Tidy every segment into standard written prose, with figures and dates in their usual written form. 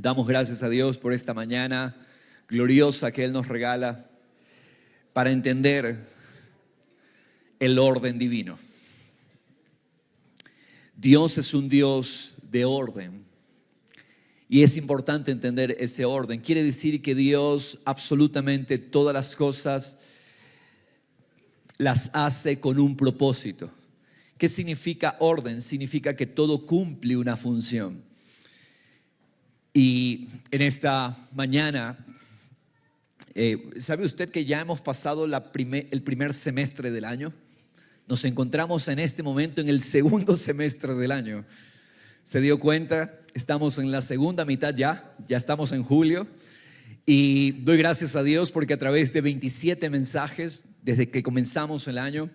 Damos gracias a Dios por esta mañana gloriosa que Él nos regala para entender el orden divino. Dios es un Dios de orden y es importante entender ese orden. Quiere decir que Dios absolutamente todas las cosas las hace con un propósito. ¿Qué significa orden? Significa que todo cumple una función. Y en esta mañana, ¿sabe usted que ya hemos pasado el primer semestre del año? Nos encontramos en este momento en el segundo semestre del año. ¿Se dio cuenta? Estamos en la segunda mitad ya estamos en julio. Y doy gracias a Dios porque a través de 27 mensajes, desde que comenzamos el año,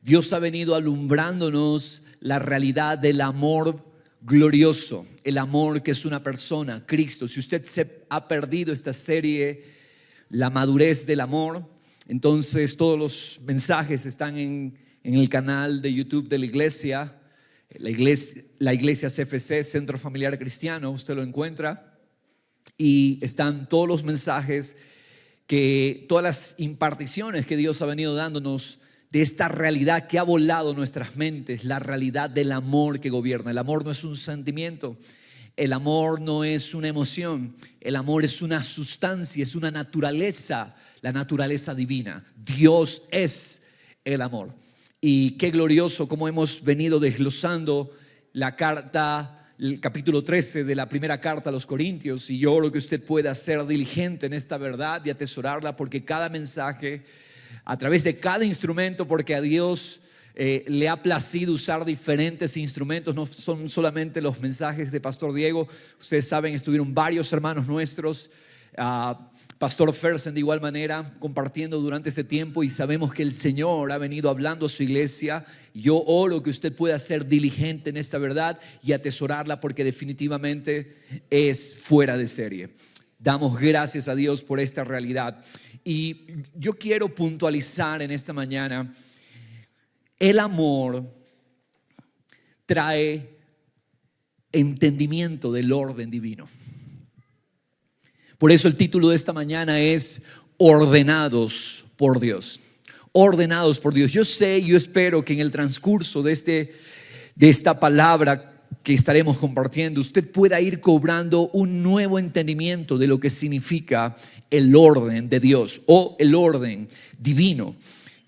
Dios ha venido alumbrándonos la realidad del amor glorioso, el amor que es una persona, Cristo. Si usted se ha perdido esta serie, La madurez del amor, entonces todos los mensajes están en el canal de YouTube de la iglesia CFC, Centro Familiar Cristiano. Usted lo encuentra y están todos los mensajes, todas las imparticiones que Dios ha venido dándonos de esta realidad que ha volado nuestras mentes, la realidad del amor que gobierna. El amor no es un sentimiento, el amor no es una emoción, el amor es una sustancia, es una naturaleza, la naturaleza divina. Dios es el amor. Y qué glorioso cómo hemos venido desglosando la carta, el capítulo 13 de la primera carta a los Corintios, y yo oro que usted pueda ser diligente en esta verdad y atesorarla, porque cada mensaje, a través de cada instrumento, porque a Dios le ha placido usar diferentes instrumentos, no son solamente los mensajes de Pastor Diego. Ustedes saben, estuvieron varios hermanos nuestros, Pastor Fersen de igual manera, compartiendo durante este tiempo, y sabemos que el Señor ha venido hablando a su iglesia. Yo oro que usted pueda ser diligente en esta verdad y atesorarla, porque definitivamente es fuera de serie. Damos gracias a Dios por esta realidad. Y yo quiero puntualizar en esta mañana, el amor trae entendimiento del orden divino. Por eso el título de esta mañana es Ordenados por Dios. Ordenados por Dios. Yo sé, yo espero que en el transcurso de esta palabra que estaremos compartiendo, usted pueda ir cobrando un nuevo entendimiento de lo que significa el orden de Dios o el orden divino.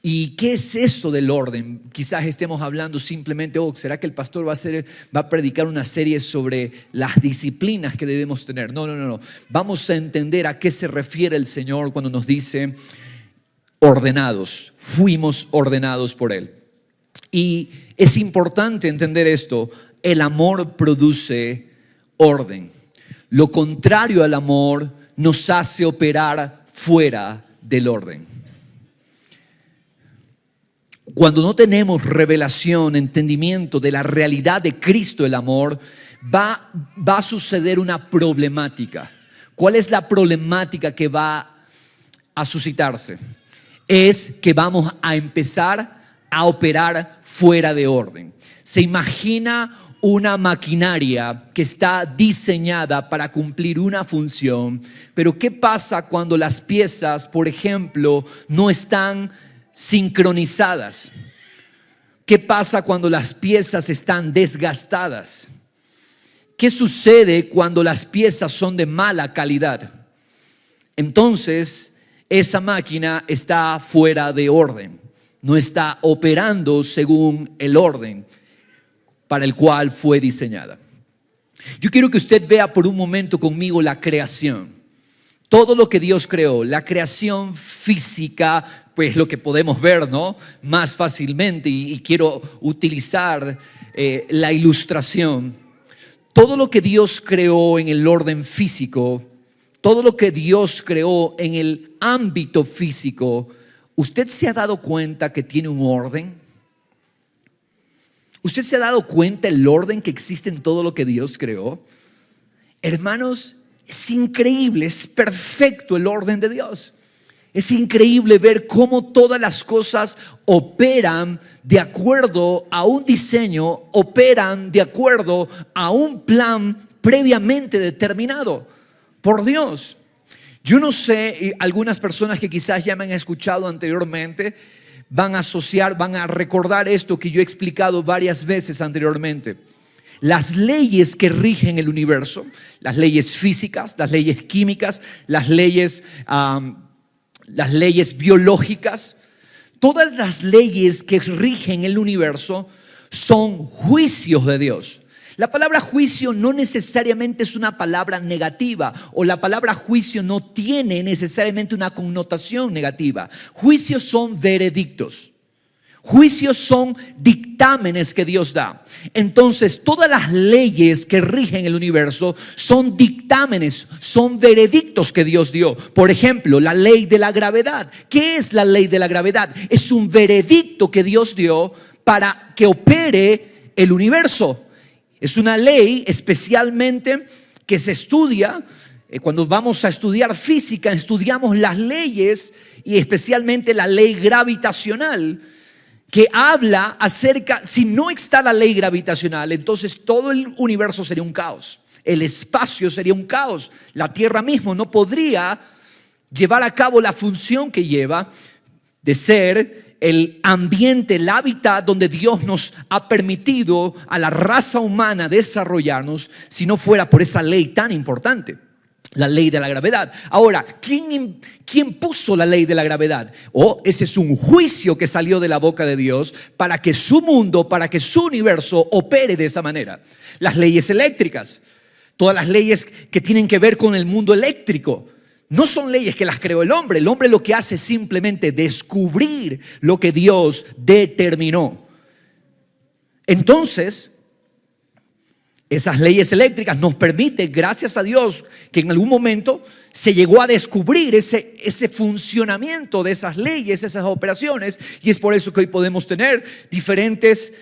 ¿Y qué es eso del orden? Quizás estemos hablando simplemente, ¿será que el pastor va a predicar una serie sobre las disciplinas que debemos tener? No. Vamos a entender a qué se refiere el Señor cuando nos dice ordenados. Fuimos ordenados por Él. Y es importante entender esto. El amor produce orden. Lo contrario al amor nos hace operar fuera del orden. Cuando no tenemos revelación, entendimiento de la realidad de Cristo, el amor, va a suceder una problemática. ¿Cuál es la problemática que va a suscitarse? Es que vamos a empezar a operar fuera de orden. Se imagina una maquinaria que está diseñada para cumplir una función, pero ¿qué pasa cuando las piezas, por ejemplo, no están sincronizadas? ¿Qué pasa cuando las piezas están desgastadas? ¿Qué sucede cuando las piezas son de mala calidad? Entonces, esa máquina está fuera de orden, no está operando según el orden para el cual fue diseñada. Yo quiero que usted vea por un momento conmigo la creación. Todo lo que Dios creó, la creación física, pues lo que podemos ver, ¿no?, más fácilmente, y quiero utilizar la ilustración. Todo lo que Dios creó en el orden físico, todo lo que Dios creó en el ámbito físico, ¿usted se ha dado cuenta que tiene un orden? ¿Usted se ha dado cuenta el orden que existe en todo lo que Dios creó? Hermanos, es increíble, es perfecto el orden de Dios. Es increíble ver cómo todas las cosas operan de acuerdo a un diseño, operan de acuerdo a un plan previamente determinado por Dios. Yo no sé, algunas personas que quizás ya me han escuchado anteriormente van a asociar, van a recordar esto que yo he explicado varias veces anteriormente. Las leyes que rigen el universo, las leyes físicas, las leyes químicas, las leyes biológicas, todas las leyes que rigen el universo son juicios de Dios. La palabra juicio no necesariamente es una palabra negativa, o la palabra juicio no tiene necesariamente una connotación negativa. Juicios son veredictos. Juicios son dictámenes que Dios da. Entonces, todas las leyes que rigen el universo son dictámenes, son veredictos que Dios dio. Por ejemplo, la ley de la gravedad. ¿Qué es la ley de la gravedad? Es un veredicto que Dios dio para que opere el universo. Es una ley especialmente que se estudia. Cuando vamos a estudiar física, estudiamos las leyes y especialmente la ley gravitacional, que habla acerca, si no está la ley gravitacional, entonces todo el universo sería un caos. El espacio sería un caos. La Tierra mismo no podría llevar a cabo la función que lleva de ser el ambiente, el hábitat donde Dios nos ha permitido a la raza humana desarrollarnos, si no fuera por esa ley tan importante, la ley de la gravedad. Ahora, ¿quién puso la ley de la gravedad? Ese es un juicio que salió de la boca de Dios para que su mundo, para que su universo opere de esa manera. Las leyes eléctricas, todas las leyes que tienen que ver con el mundo eléctrico, no son leyes que las creó el hombre. El hombre lo que hace es simplemente descubrir lo que Dios determinó. Entonces, esas leyes eléctricas nos permiten, gracias a Dios, que en algún momento se llegó a descubrir ese funcionamiento de esas leyes, esas operaciones, y es por eso que hoy podemos tener diferentes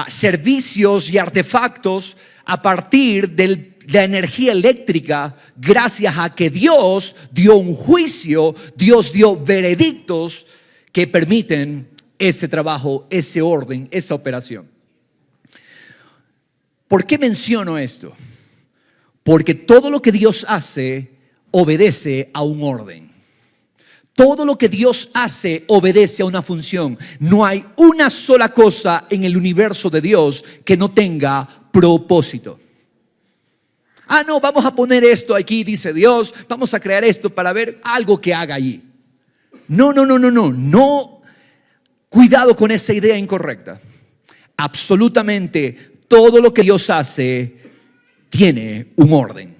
servicios y artefactos a partir de la energía eléctrica, gracias a que Dios dio un juicio, Dios dio veredictos que permiten ese trabajo, ese orden, esa operación. ¿Por qué menciono esto? Porque todo lo que Dios hace obedece a un orden. Todo lo que Dios hace obedece a una función. No hay una sola cosa en el universo de Dios que no tenga propósito. No, vamos a poner esto aquí, dice Dios, vamos a crear esto para ver algo que haga allí. No. Cuidado con esa idea incorrecta. Absolutamente todo lo que Dios hace tiene un orden,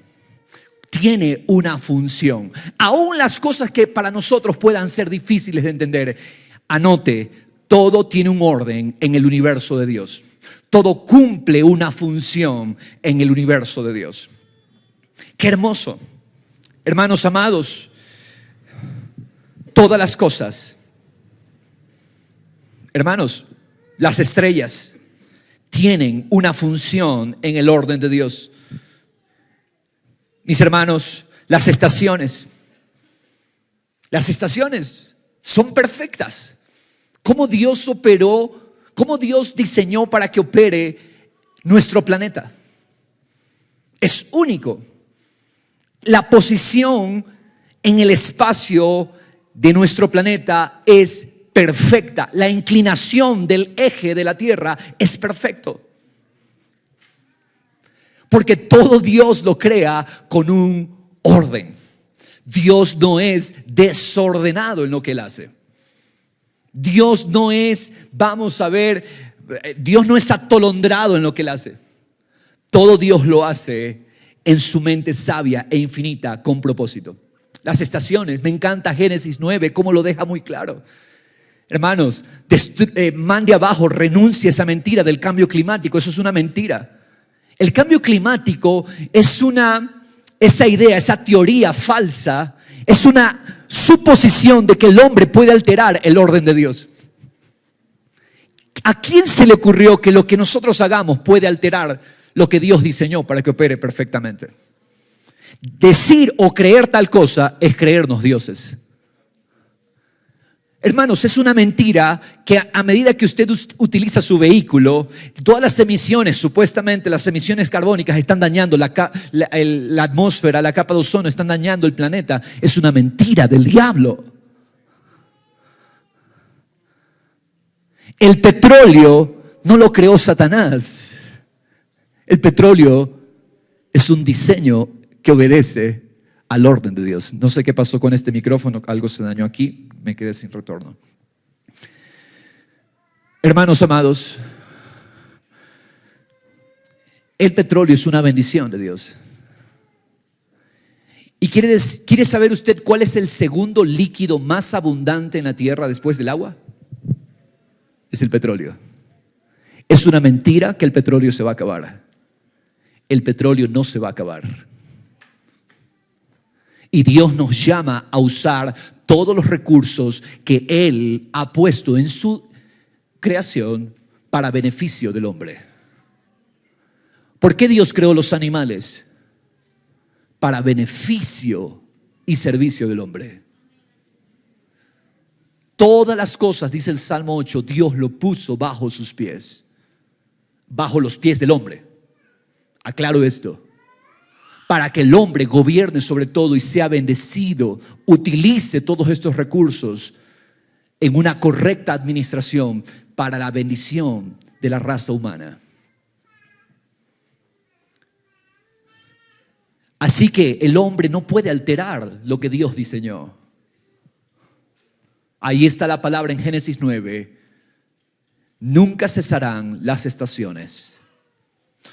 tiene una función. Aún las cosas que para nosotros puedan ser difíciles de entender, anote, todo tiene un orden en el universo de Dios. Todo cumple una función en el universo de Dios. Qué hermoso. Hermanos amados, todas las cosas, hermanos, las estrellas tienen una función en el orden de Dios. Mis hermanos, las estaciones son perfectas. ¿Cómo Dios operó? ¿Cómo Dios diseñó para que opere nuestro planeta? Es único. La posición en el espacio de nuestro planeta es perfecta. La inclinación del eje de la Tierra es perfecto. Porque todo Dios lo crea con un orden. Dios no es desordenado en lo que Él hace. Dios no es, Dios no es atolondrado en lo que Él hace. Todo Dios lo hace en su mente sabia e infinita con propósito. Las estaciones, me encanta Génesis 9, cómo lo deja muy claro. Hermanos, mande abajo, renuncie a esa mentira del cambio climático. Eso es una mentira. El cambio climático es esa idea, esa teoría falsa, es una suposición de que el hombre puede alterar el orden de Dios. ¿A quién se le ocurrió que lo que nosotros hagamos puede alterar lo que Dios diseñó para que opere perfectamente? Decir o creer tal cosa es creernos dioses. Hermanos, es una mentira que a medida que usted utiliza su vehículo, todas las emisiones, supuestamente las emisiones carbónicas están dañando la atmósfera, la capa de ozono, están dañando el planeta. Es una mentira del diablo. El petróleo no lo creó Satanás. El petróleo es un diseño que obedece al orden de Dios. No sé qué pasó con este micrófono, algo se dañó aquí, me quedé sin retorno. Hermanos amados, el petróleo es una bendición de Dios. ¿Y quiere saber usted cuál es el segundo líquido más abundante en la tierra después del agua? Es el petróleo. Es una mentira que el petróleo se va a acabar. El petróleo no se va a acabar. Y Dios nos llama a usar todos los recursos que Él ha puesto en su creación para beneficio del hombre. ¿Por qué Dios creó los animales? Para beneficio y servicio del hombre. Todas las cosas, dice el Salmo 8, Dios lo puso bajo sus pies, bajo los pies del hombre. Aclaro esto. Para que el hombre gobierne sobre todo y sea bendecido, utilice todos estos recursos en una correcta administración para la bendición de la raza humana. Así que el hombre no puede alterar lo que Dios diseñó. Ahí está la palabra en Génesis 9. Nunca cesarán las estaciones.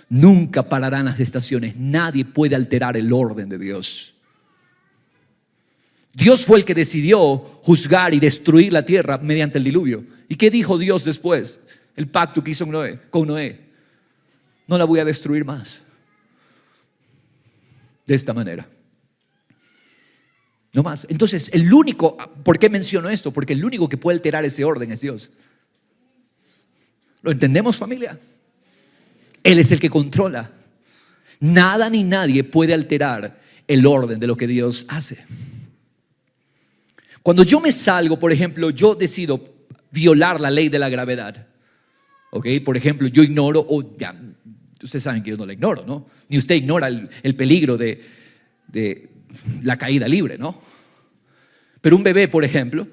Nunca pararán las estaciones. Nadie puede alterar el orden de Dios. Dios fue el que decidió juzgar y destruir la tierra mediante el diluvio. ¿Y qué dijo Dios después? El pacto que hizo con Noé. No la voy a destruir más. De esta manera. No más. Entonces, el único, ¿por qué menciono esto? Porque el único que puede alterar ese orden es Dios. ¿Lo entendemos, familia? Él es el que controla. Nada ni nadie puede alterar el orden de lo que Dios hace. Cuando yo me salgo, por ejemplo, yo decido violar la ley de la gravedad. ¿Ok? Por ejemplo, yo ignoro, ya, ustedes saben que yo no la ignoro, ¿no? Ni usted ignora el peligro de la caída libre, ¿no? Pero un bebé, por ejemplo,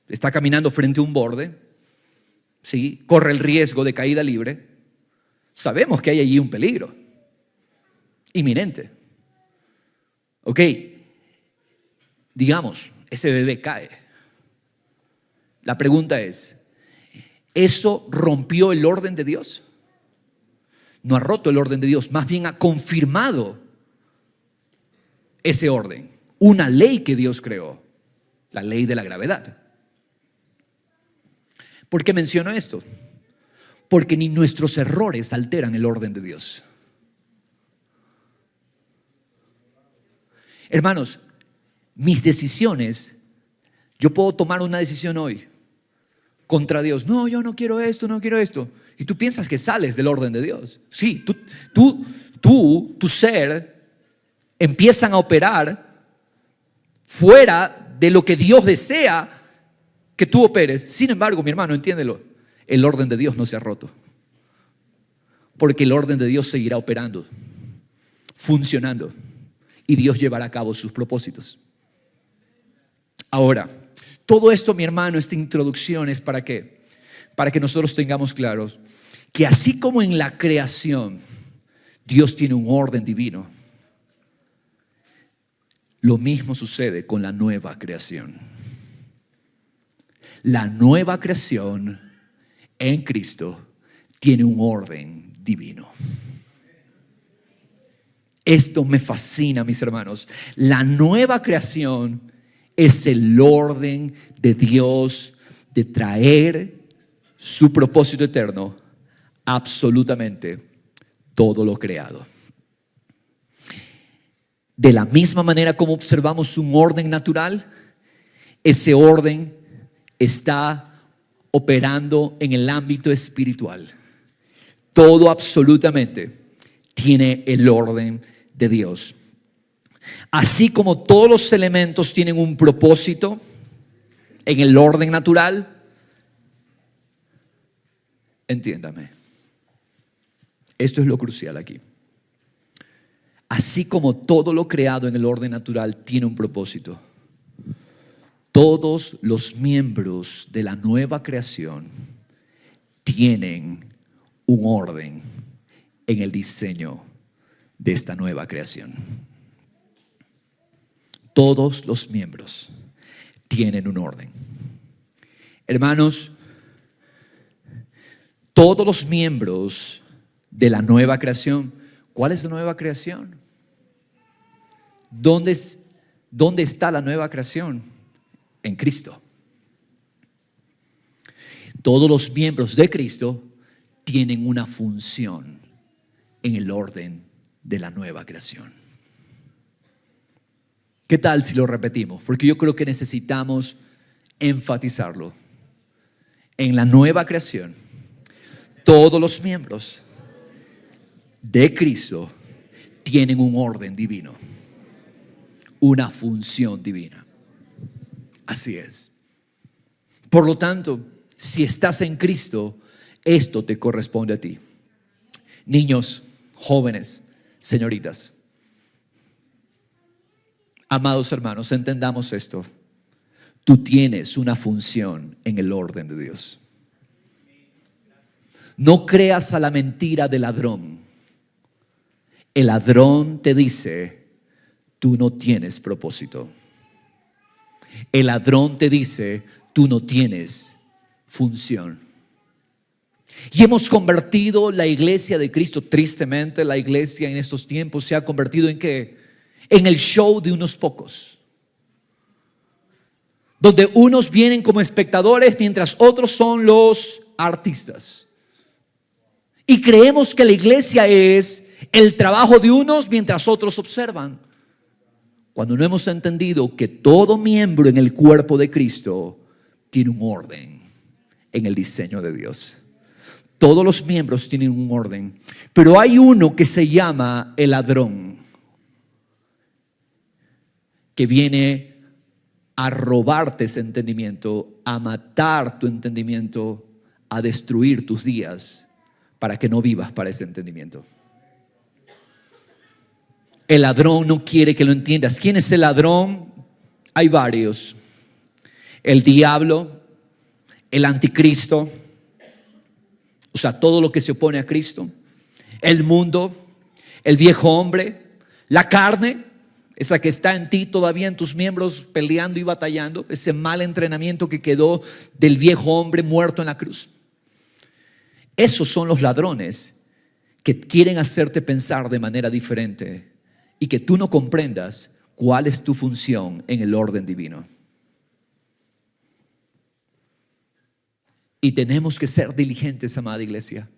está caminando frente a un borde, ¿sí? Corre el riesgo de caída libre. Sabemos que hay allí un peligro inminente. Ok, digamos, ese bebé cae. La pregunta es, ¿eso rompió el orden de Dios? No ha roto el orden de Dios, más bien ha confirmado ese orden. Una ley que Dios creó, la ley de la gravedad. ¿Por qué menciono esto? Porque ni nuestros errores alteran el orden de Dios. Hermanos, mis decisiones, yo puedo tomar una decisión hoy contra Dios. No, yo no quiero esto, no quiero esto. Y tú piensas que sales del orden de Dios. Sí, tu ser empiezan a operar fuera de lo que Dios desea que tú operes. Sin embargo, mi hermano, entiéndelo, el orden de Dios no se ha roto. Porque el orden de Dios seguirá operando, funcionando, y Dios llevará a cabo sus propósitos. Ahora, todo esto, mi hermano, esta introducción es ¿para qué? Para que nosotros tengamos claros que así como en la creación Dios tiene un orden divino, lo mismo sucede con la nueva creación. La nueva creación en Cristo tiene un orden divino. Esto me fascina, mis hermanos. La nueva creación es el orden de Dios de traer su propósito eterno a absolutamente todo lo creado. De la misma manera como observamos un orden natural, ese orden está operando en el ámbito espiritual. Todo absolutamente tiene el orden de Dios. Así como todos los elementos tienen un propósito, en el orden natural, entiéndame, esto es lo crucial aquí. Así como todo lo creado en el orden natural tiene un propósito, todos los miembros de la nueva creación tienen un orden en el diseño de esta nueva creación. Todos los miembros tienen un orden. Hermanos, todos los miembros de la nueva creación. ¿Cuál es la nueva creación? ¿Dónde está la nueva creación? En Cristo. Todos los miembros de Cristo tienen una función en el orden de la nueva creación. ¿Qué tal si lo repetimos? Porque yo creo que necesitamos enfatizarlo. En la nueva creación, todos los miembros de Cristo tienen un orden divino, una función divina. Así es. Por lo tanto, si estás en Cristo, esto te corresponde a ti. Niños, jóvenes, señoritas, amados hermanos, entendamos esto. Tú tienes una función en el orden de Dios. No creas a la mentira del ladrón. El ladrón te dice, tú no tienes propósito. El ladrón te dice, tú no tienes función. Y hemos convertido la iglesia de Cristo, tristemente la iglesia en estos tiempos se ha convertido en ¿qué? En el show de unos pocos, donde unos vienen como espectadores mientras otros son los artistas. Y creemos que la iglesia es el trabajo de unos mientras otros observan, cuando no hemos entendido que todo miembro en el cuerpo de Cristo tiene un orden en el diseño de Dios. Todos los miembros tienen un orden, pero hay uno que se llama el ladrón, que viene a robarte ese entendimiento, a matar tu entendimiento, a destruir tus días para que no vivas para ese entendimiento. El ladrón no quiere que lo entiendas. ¿Quién es el ladrón? Hay varios. El diablo, el anticristo, o sea, todo lo que se opone a Cristo, el mundo, el viejo hombre, la carne, esa que está en ti todavía, en tus miembros, peleando y batallando, ese mal entrenamiento que quedó del viejo hombre muerto en la cruz. Esos son los ladrones que quieren hacerte pensar de manera diferente y que tú no comprendas cuál es tu función en el orden divino. Y tenemos que ser diligentes, amada iglesia,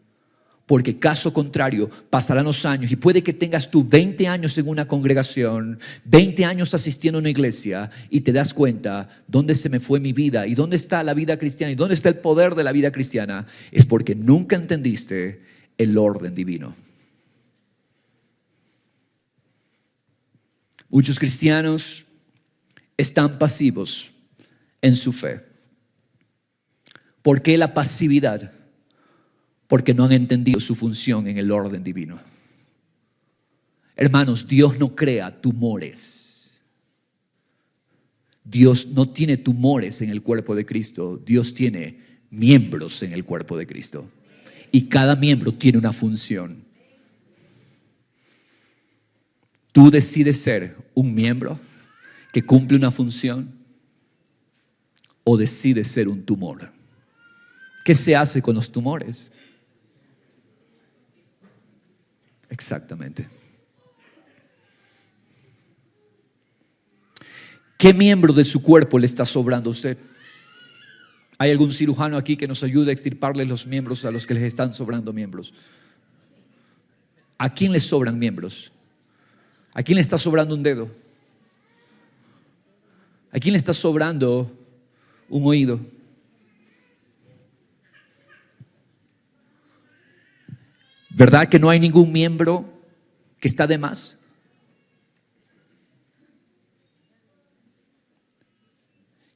porque caso contrario pasarán los años y puede que tengas tú 20 años en una congregación, 20 años asistiendo a una iglesia y te das cuenta, ¿dónde se me fue mi vida? ¿Y dónde está la vida cristiana? ¿Y dónde está el poder de la vida cristiana? Es porque nunca entendiste el orden divino. Muchos cristianos están pasivos en su fe. ¿Por qué la pasividad? Porque no han entendido su función en el orden divino. Hermanos, Dios no crea tumores. Dios no tiene tumores en el cuerpo de Cristo. Dios tiene miembros en el cuerpo de Cristo. Y cada miembro tiene una función. Tú decides ser un miembro que cumple una función o decides ser un tumor. ¿Qué se hace con los tumores? Exactamente. ¿Qué miembro de su cuerpo le está sobrando a usted? ¿Hay algún cirujano aquí que nos ayude a extirparle los miembros a los que les están sobrando miembros? ¿A quién le sobran miembros? ¿A quién le está sobrando un dedo? ¿A quién le está sobrando un oído? ¿Verdad que no hay ningún miembro que está de más?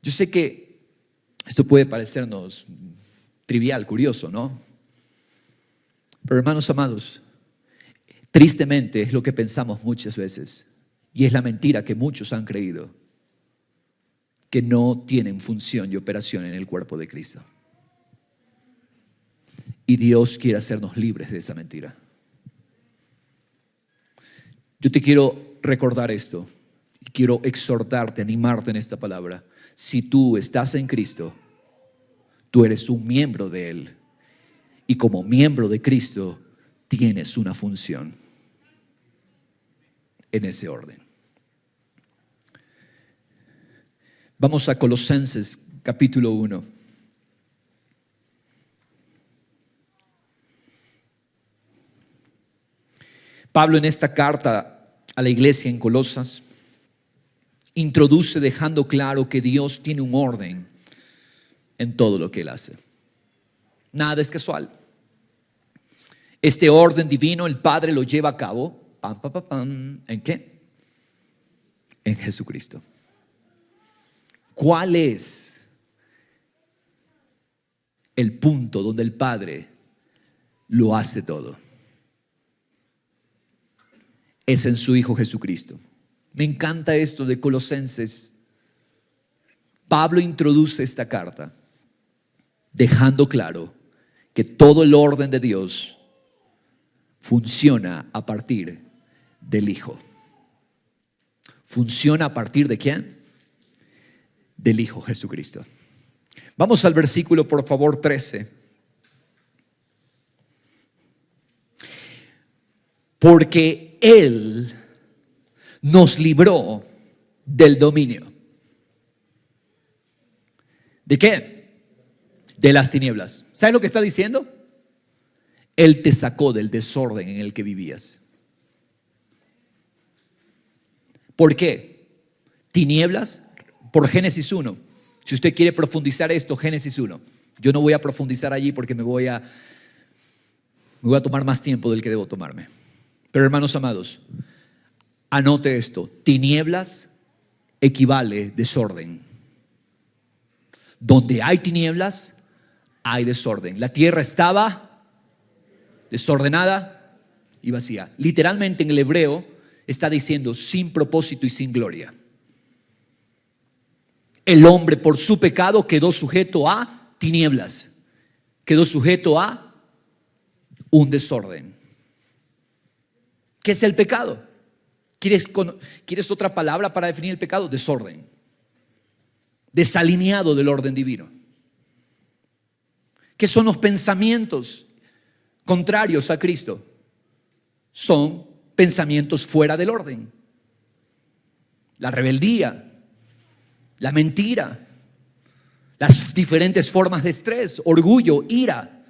Yo sé que Esto puede parecernos trivial, curioso, ¿no? Pero hermanos amados, tristemente es lo que pensamos muchas veces, y es la mentira que muchos han creído, que no tienen función y operación en el cuerpo de Cristo. Y Dios quiere hacernos libres de esa mentira. Yo te quiero recordar esto y quiero exhortarte, animarte en esta palabra. Si tú estás en Cristo, tú eres un miembro de Él, y como miembro de Cristo tienes una función en ese orden. Vamos a Colosenses capítulo 1. Pablo en esta carta a la iglesia en Colosas introduce dejando claro que Dios tiene un orden en todo lo que Él hace. Nada es casual. Este orden divino el Padre lo lleva a cabo. ¿En qué? En Jesucristo. ¿Cuál es el punto donde el Padre lo hace todo? Es en su Hijo Jesucristo. Me encanta esto de Colosenses. Pablo introduce esta carta dejando claro que todo el orden de Dios funciona a partir del Hijo. ¿Funciona a partir de quién? Del Hijo Jesucristo. Vamos al versículo, por favor, 13. Porque Él nos libró del dominio. ¿De qué? De las tinieblas. ¿Sabes lo que está diciendo? Él te sacó del desorden en el que vivías. ¿Por qué? Tinieblas, por Génesis 1. Si usted quiere profundizar esto, Génesis 1. Yo no voy a profundizar allí porque me voy a tomar más tiempo del que debo tomarme. Pero hermanos amados, anote esto. Tinieblas equivale desorden. Donde hay tinieblas, hay desorden. La tierra estaba desordenada y vacía. Literalmente en el hebreo está diciendo sin propósito y sin gloria. El hombre por su pecado quedó sujeto a tinieblas. Quedó sujeto a un desorden. ¿Qué es el pecado? ¿Quieres otra palabra para definir el pecado? Desorden. Desalineado del orden divino. ¿Qué son los pensamientos contrarios a Cristo? Son pensamientos fuera del orden. La rebeldía, la mentira, las diferentes formas de estrés, orgullo, ira.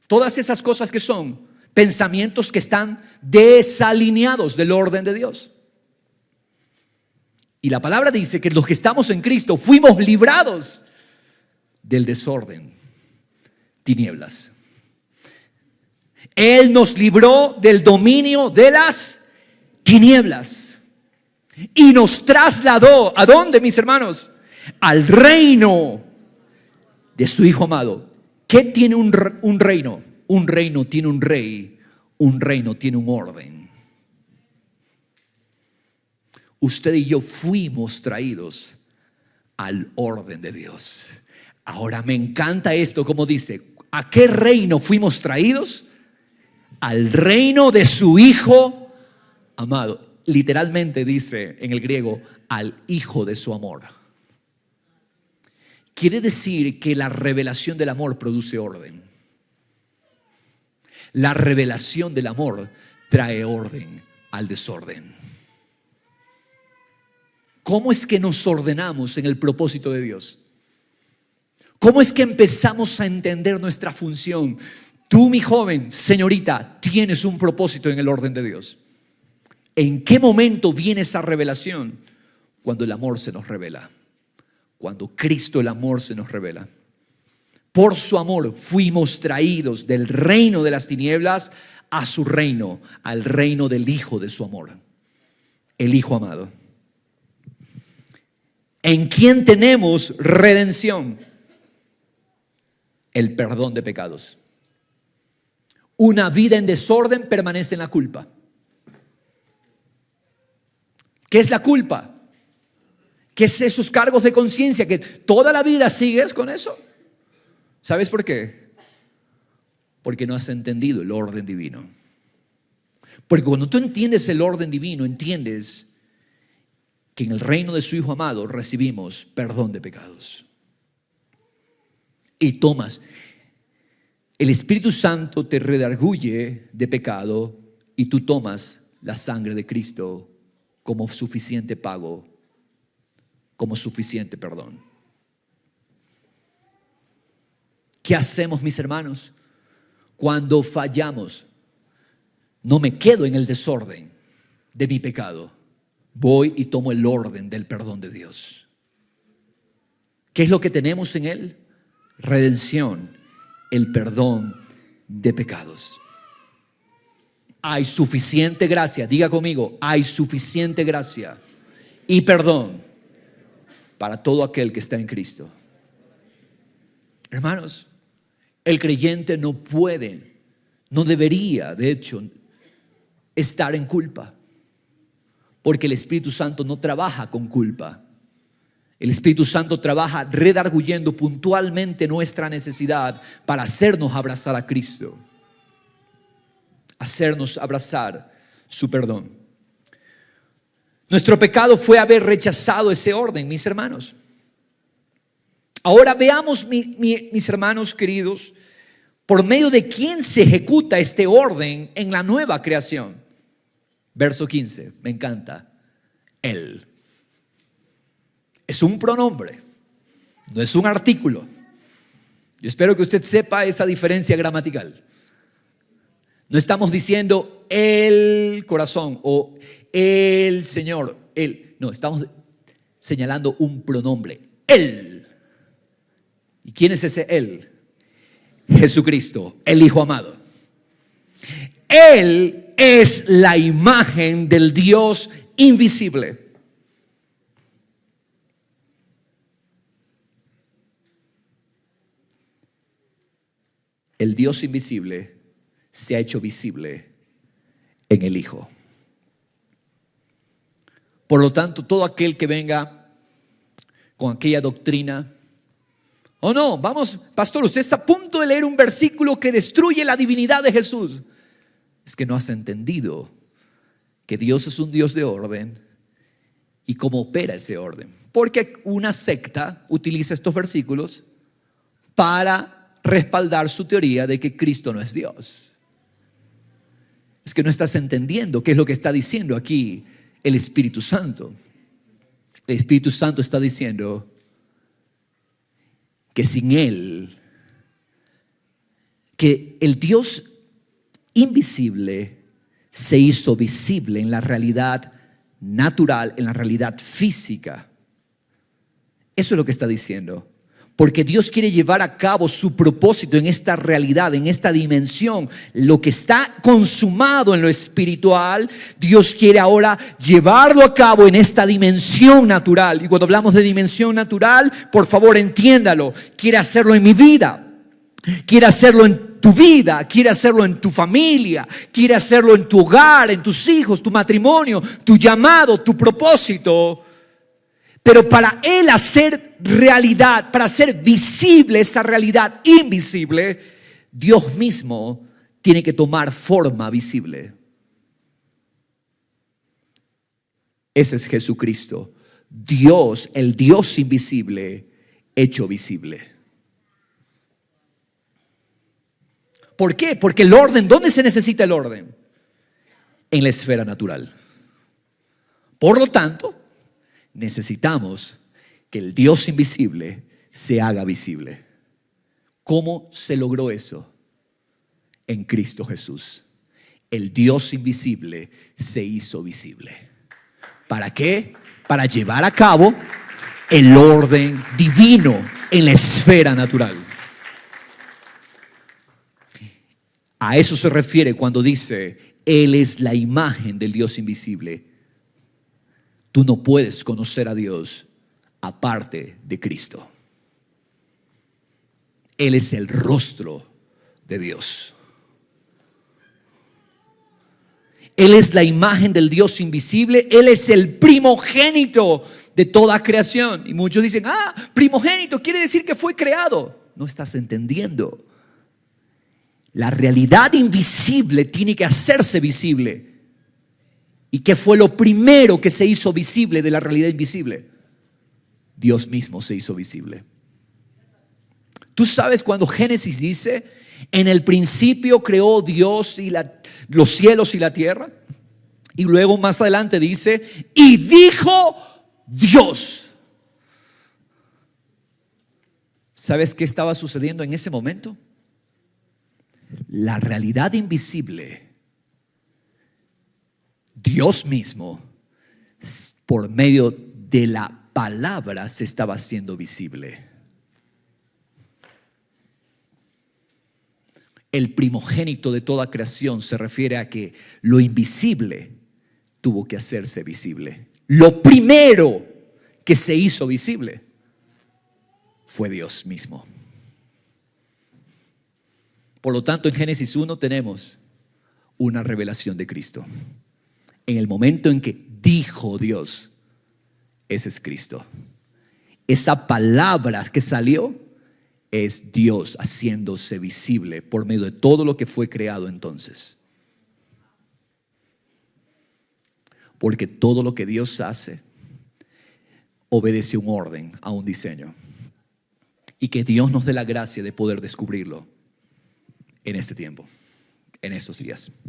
Todas esas cosas que son pensamientos que están desalineados del orden de Dios. Y la palabra dice que los que estamos en Cristo fuimos librados del desorden, tinieblas. Él nos libró del dominio de las tinieblas y nos trasladó, ¿a dónde, mis hermanos? Al reino de su Hijo amado. ¿Qué tiene un reino? Un reino tiene un rey, un reino tiene un orden. Usted y yo fuimos traídos al orden de Dios. Ahora me encanta esto, como dice, ¿a qué reino fuimos traídos? Al reino de su Hijo amado. Literalmente dice en el griego, al Hijo de su amor. Quiere decir que la revelación del amor produce orden. La revelación del amor trae orden al desorden. ¿Cómo es que nos ordenamos en el propósito de Dios? ¿Cómo es que empezamos a entender nuestra función? Tú, mi joven, señorita, tienes un propósito en el orden de Dios. ¿En qué momento viene esa revelación? Cuando el amor se nos revela. Cuando Cristo, el amor, se nos revela. Por su amor fuimos traídos del reino de las tinieblas a su reino, al reino del Hijo de su amor, el Hijo amado, en quien tenemos redención. el perdón de pecados. Una vida en desorden permanece en la culpa. ¿Qué es la culpa? ¿Qué es esos cargos de conciencia que toda la vida sigues con eso? ¿Sabes por qué? Porque no has entendido el orden divino. Porque cuando tú entiendes el orden divino, entiendes que en el reino de su Hijo amado recibimos perdón de pecados. Y tomas, el Espíritu Santo te redarguye de pecado y tú tomas la sangre de Cristo como suficiente pago, como suficiente perdón. ¿Qué hacemos, mis hermanos? Cuando fallamos, no me quedo en el desorden de mi pecado. Voy y tomo el orden del perdón de Dios. ¿Qué es lo que tenemos en Él? Redención, el perdón de pecados. Hay suficiente gracia, diga conmigo, hay suficiente gracia y perdón para todo aquel que está en Cristo. Hermanos, el creyente no puede, no debería, de hecho, estar en culpa, porque el Espíritu Santo no trabaja con culpa. El Espíritu Santo trabaja redarguyendo puntualmente nuestra necesidad para hacernos abrazar a Cristo, hacernos abrazar su perdón. Nuestro pecado fue haber rechazado ese orden, mis hermanos. Ahora veamos, mis hermanos queridos, por medio de quién se ejecuta este orden en la nueva creación. Verso 15, me encanta. Él. Es un pronombre, no es un artículo. Yo espero que usted sepa esa diferencia gramatical. No estamos diciendo el corazón o el Señor, él. No, estamos señalando un pronombre, Él. ¿Y quién es ese Él? Jesucristo, el Hijo amado. Él es la imagen del Dios invisible. El Dios invisible se ha hecho visible en el Hijo. Por lo tanto, todo aquel que venga con aquella doctrina, oh no, vamos, pastor, usted está a punto de leer un versículo que destruye la divinidad de Jesús. Es que no has entendido que Dios es un Dios de orden y cómo opera ese orden. Porque una secta utiliza estos versículos para respaldar su teoría de que Cristo no es Dios. Es que no estás entendiendo qué es lo que está diciendo aquí el Espíritu Santo. El Espíritu Santo está diciendo que sin Él, que el Dios invisible se hizo visible en la realidad natural, en la realidad física. Eso es lo que está diciendo. Porque Dios quiere llevar a cabo su propósito en esta realidad, en esta dimensión. Lo que está consumado en lo espiritual, Dios quiere ahora llevarlo a cabo en esta dimensión natural. Y cuando hablamos de dimensión natural, por favor entiéndalo. Quiere hacerlo en mi vida. Quiere hacerlo en tu vida. Quiere hacerlo en tu familia. Quiere hacerlo en tu hogar, en tus hijos, tu matrimonio, tu llamado, tu propósito. Pero para Él hacer realidad, para hacer visible esa realidad invisible, Dios mismo tiene que tomar forma visible. Ese es Jesucristo. Dios, el Dios invisible, hecho visible. ¿Por qué? Porque el orden, ¿dónde se necesita el orden? En la esfera natural. Por lo tanto, necesitamos que el Dios invisible se haga visible. ¿Cómo se logró eso? En Cristo Jesús. El Dios invisible se hizo visible. ¿Para qué? Para llevar a cabo el orden divino en la esfera natural. A eso se refiere cuando dice, Él es la imagen del Dios invisible. Tú no puedes conocer a Dios aparte de Cristo. Él es el rostro de Dios. Él es la imagen del Dios invisible. Él es el primogénito de toda creación. Y muchos dicen, primogénito quiere decir que fue creado. No estás entendiendo. La realidad invisible tiene que hacerse visible. ¿Y qué fue lo primero que se hizo visible de la realidad invisible? Dios mismo se hizo visible. Tú sabes cuando Génesis dice, en el principio creó Dios los cielos y la tierra. Y luego más adelante dice, y dijo Dios. ¿Sabes qué estaba sucediendo en ese momento? La realidad invisible, Dios mismo, por medio de la palabra, se estaba haciendo visible. El primogénito de toda creación se refiere a que lo invisible tuvo que hacerse visible. Lo primero que se hizo visible fue Dios mismo. Por lo tanto, en Génesis 1 tenemos una revelación de Cristo. En el momento en que dijo Dios, ese es Cristo. Esa palabra que salió es Dios haciéndose visible por medio de todo lo que fue creado entonces. Porque todo lo que Dios hace obedece un orden, a un diseño. Y que Dios nos dé la gracia de poder descubrirlo en este tiempo, en estos días.